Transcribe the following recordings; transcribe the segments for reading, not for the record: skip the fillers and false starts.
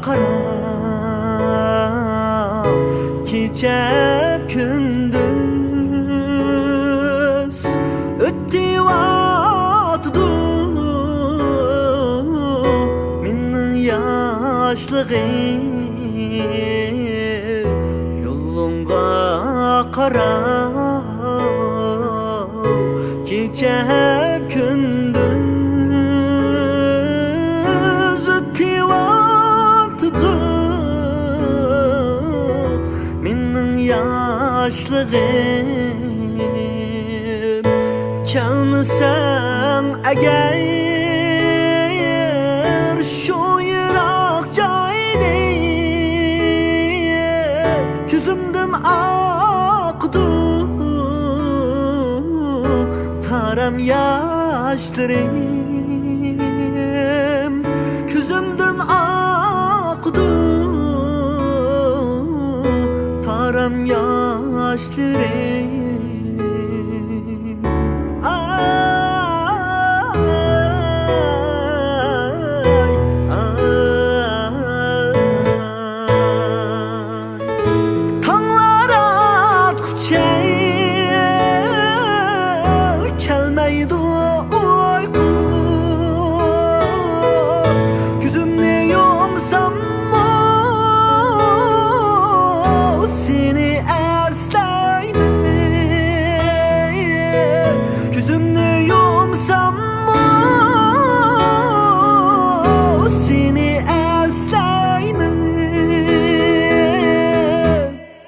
qarab kechib kunduz o'tdi vaqtdu mening yoshligim yo'lingga qarab kechib kunduz o'tdi vaqtdu mening yoshligim kelmasang agar shu yiroq joyda ko'zimdan oqdi taram yoshlarim ko'zimdan oqdi taram yoshlarim kelmeydi uyku gözümni yumsam seni eslaymen gözümni yumsam seni eslaymen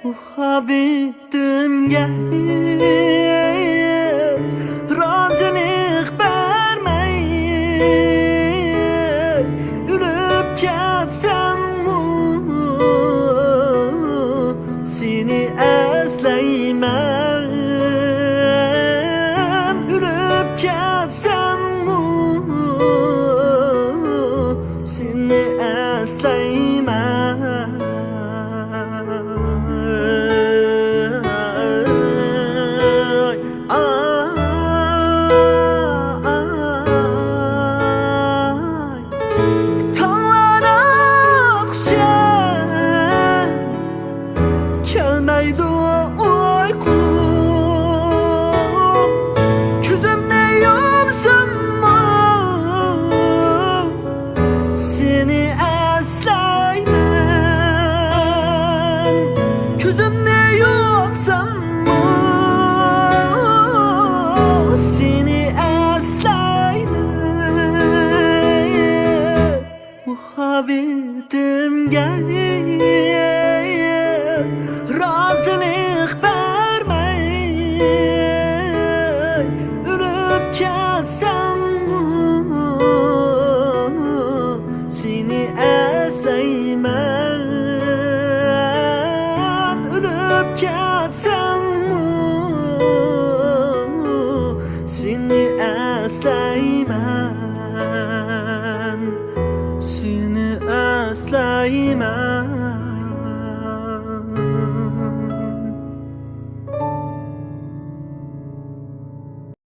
muhabbetim gel razılık vermey ölüp ketsem seni esleymen ölüp ketsem seni esleymen kelmeydi uyku gözümni yumsam seni eslaymen gözümni yumsam seni eslaymen muhabbetim gel razılık vermey ölüp ketsem